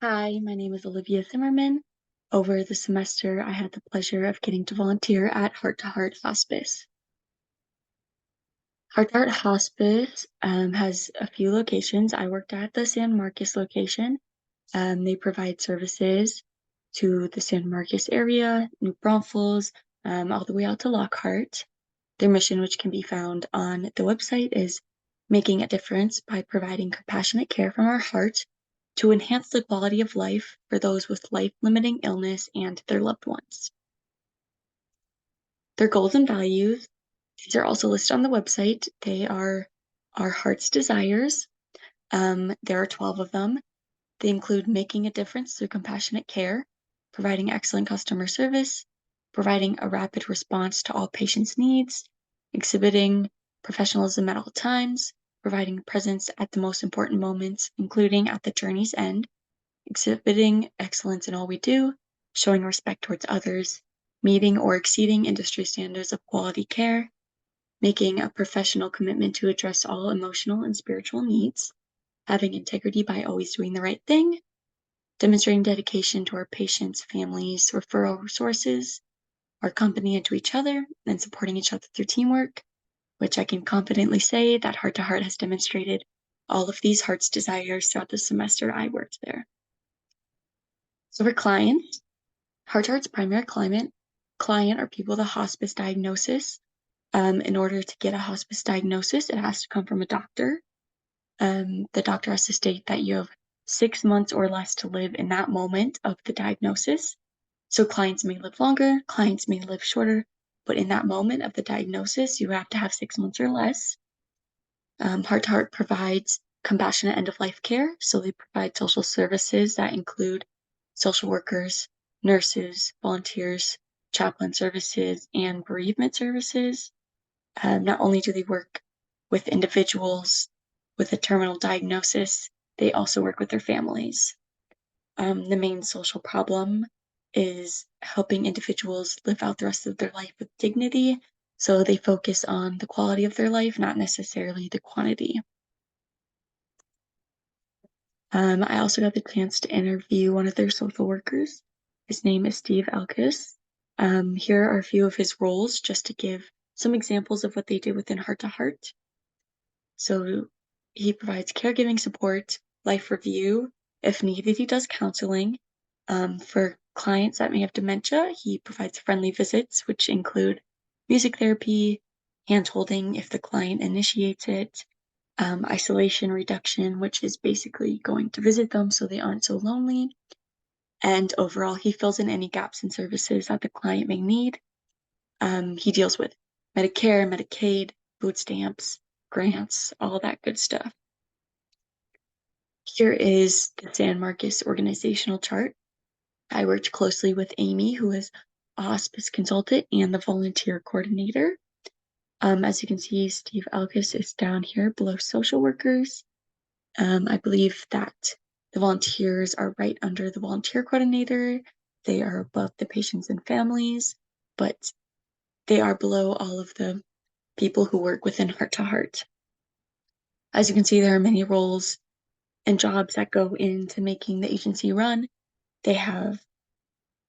Hi, my name is Olivia Zimmerman. Over the semester, I had the pleasure of getting to volunteer at Heart to Heart Hospice. Heart to Heart Hospice has a few locations. I worked at the San Marcos location. They provide services to the San Marcos area, New Braunfels, all the way out to Lockhart. Their mission, which can be found on the website, is making a difference by providing compassionate care from our heart to enhance the quality of life for those with life-limiting illness and their loved ones. Their goals and values, these are also listed on the website. They are our heart's desires. There are 12 of them. They include making a difference through compassionate care, providing excellent customer service, providing a rapid response to all patients' needs, exhibiting professionalism at all times, providing presence at the most important moments, including at the journey's end, exhibiting excellence in all we do, showing respect towards others, meeting or exceeding industry standards of quality care, making a professional commitment to address all emotional and spiritual needs, having integrity by always doing the right thing, demonstrating dedication to our patients, families, referral sources, our company, and to each other, and supporting each other through teamwork, which I can confidently say that Heart to Heart has demonstrated all of these heart's desires throughout the semester I worked there. So for clients, Heart to Heart's primary client are people with a hospice diagnosis. In order to get a hospice diagnosis, it has to come from a doctor. The doctor has to state that you have 6 months or less to live in that moment of the diagnosis. So clients may live longer, clients may live shorter, but in that moment of the diagnosis, you have to have 6 months or less. Heart to Heart provides compassionate end-of-life care, so they provide social services that include social workers, nurses, volunteers, chaplain services, and bereavement services. Not only do they work with individuals with a terminal diagnosis, they also work with their families. The main social problem is helping individuals live out the rest of their life with dignity, so they focus on the quality of their life, not necessarily the quantity. I also got the chance to interview one of their social workers. His name is Steve Alkis. Here are a few of his roles just to give some examples of what they did within Heart to Heart. So he provides caregiving support, life review. If needed, he does counseling. For clients that may have dementia, he provides friendly visits, which include music therapy, hand-holding if the client initiates it, isolation reduction, which is basically going to visit them so they aren't so lonely. And overall, he fills in any gaps in services that the client may need. He deals with Medicare, Medicaid, food stamps, grants, all that good stuff. Here is the San Marcos organizational chart. I worked closely with Amy, who is a hospice consultant and the volunteer coordinator. As you can see, Steve Alkis is down here below social workers. I believe that the volunteers are right under the volunteer coordinator. They are above the patients and families, but they are below all of the people who work within Heart to Heart. As you can see, there are many roles and jobs that go into making the agency run. They have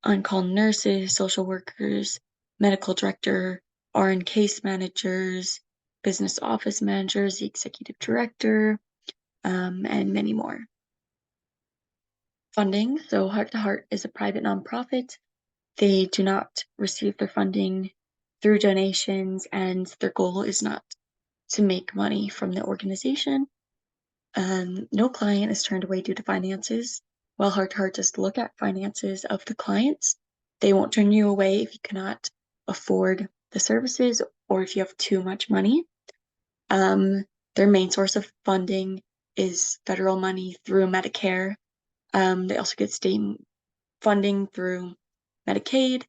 on-call nurses, social workers, medical director, RN case managers, business office managers, the executive director, and many more. Funding. So Heart to Heart is a private nonprofit. They do not receive their funding through donations, and their goal is not to make money from the organization. No client is turned away due to finances. While Heart to Heart does look at finances of the clients, they won't turn you away if you cannot afford the services or if you have too much money. Their main source of funding is federal money through Medicare. They also get state funding through Medicaid.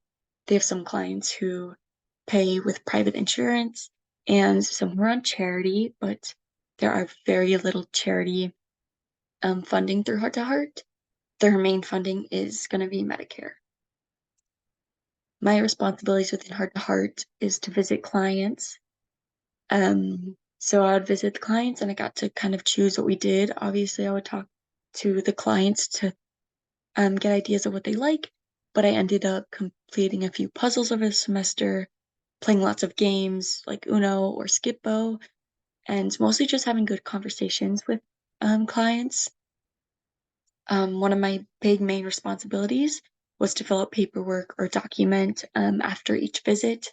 They have some clients who pay with private insurance and some who are on charity, but there are very little charity funding through Heart to Heart. Their main funding is going to be Medicare. My responsibilities within Heart to Heart is to visit clients. So I would visit the clients and I got to kind of choose what we did. Obviously, I would talk to the clients to get ideas of what they like, but I ended up completing a few puzzles over the semester, playing lots of games like Uno or Skip-Bo, and mostly just having good conversations with clients. One of my big main responsibilities was to fill out paperwork or document after each visit.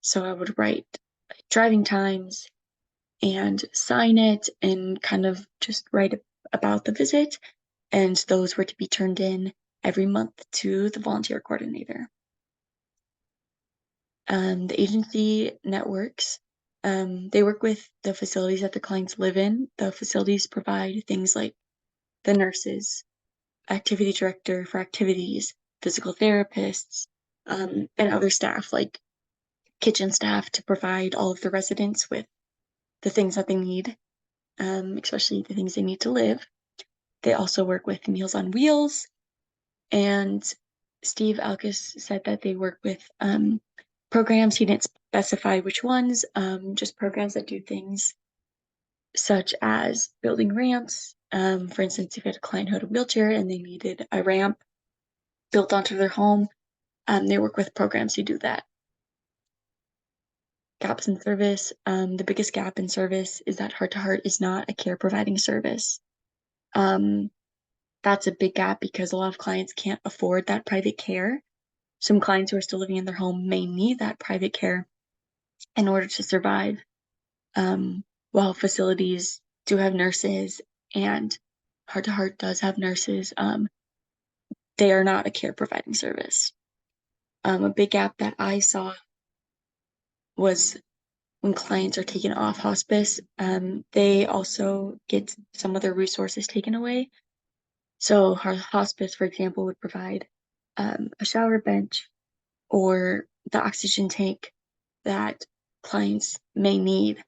So I would write driving times and sign it and kind of just write about the visit. And those were to be turned in every month to the volunteer coordinator. The agency networks, they work with the facilities that the clients live in. The facilities provide things like the nurses, activity director for activities, physical therapists, and other staff like kitchen staff to provide all of the residents with the things that they need, especially the things they need to live. They also work with Meals on Wheels, and Steve Alkis said that they work with programs. He didn't specify which ones, just programs that do things such as building ramps. For instance, if you had a client who had a wheelchair and they needed a ramp built onto their home, they work with programs to do that. Gaps in service. The biggest gap in service is that Heart to Heart is not a care providing service. Um, that's a big gap because a lot of clients can't afford that private care. Some clients who are still living in their home may need that private care in order to survive. While facilities do have nurses and Heart to Heart does have nurses, they are not a care providing service. A big gap that I saw was when clients are taken off hospice, they also get some of their resources taken away. So hospice, for example, would provide a shower bench or the oxygen tank that clients may need.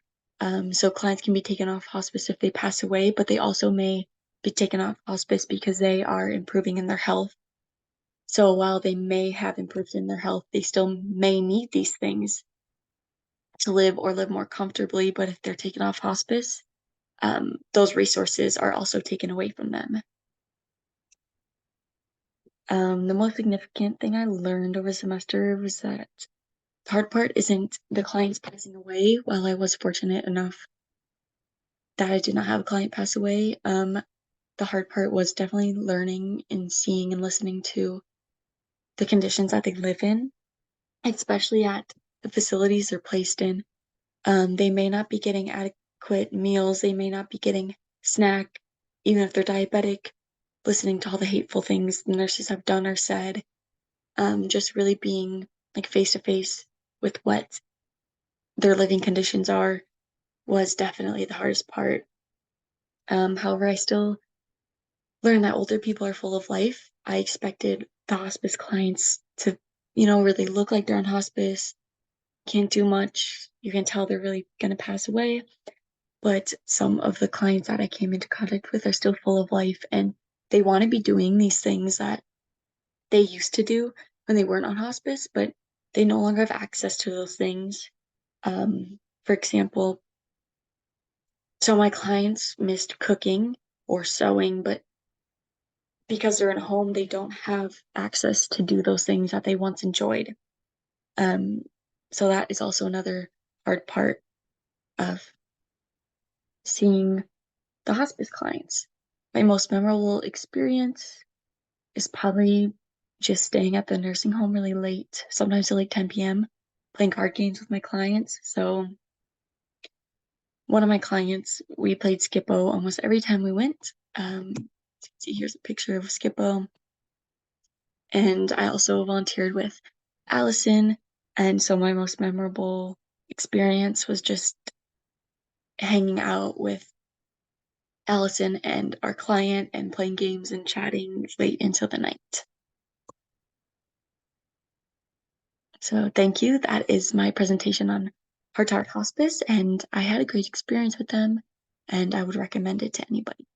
So clients can be taken off hospice if they pass away, but they also may be taken off hospice because they are improving in their health. So while they may have improved in their health, they still may need these things to live or live more comfortably. But if they're taken off hospice, those resources are also taken away from them. The most significant thing I learned over the semester was that the hard part isn't the clients passing away. While I was fortunate enough that I did not have a client pass away, the hard part was definitely learning and seeing and listening to the conditions that they live in, especially at the facilities they're placed in. They may not be getting adequate meals, they may not be getting snack, even if they're diabetic, listening to all the hateful things the nurses have done or said, just really being like face to face with what their living conditions are was definitely the hardest part. However, I still learned that older people are full of life. I expected the hospice clients to, really look like they're on hospice, can't do much. You can tell they're really going to pass away. But some of the clients that I came into contact with are still full of life and they want to be doing these things that they used to do when they weren't on hospice, but they no longer have access to those things. For example, so my clients missed cooking or sewing, but because they're in a home, they don't have access to do those things that they once enjoyed. Um, so that is also another hard part of seeing the hospice clients. My most memorable experience is probably just staying at the nursing home really late, sometimes till like 10 p.m., playing card games with my clients. So one of my clients, we played Skippo almost every time we went. See, here's a picture of Skippo. And I also volunteered with Allison. And so my most memorable experience was just hanging out with Allison and our client and playing games and chatting late into the night. So thank you. That is my presentation on Heart to Heart Hospice, and I had a great experience with them, and I would recommend it to anybody.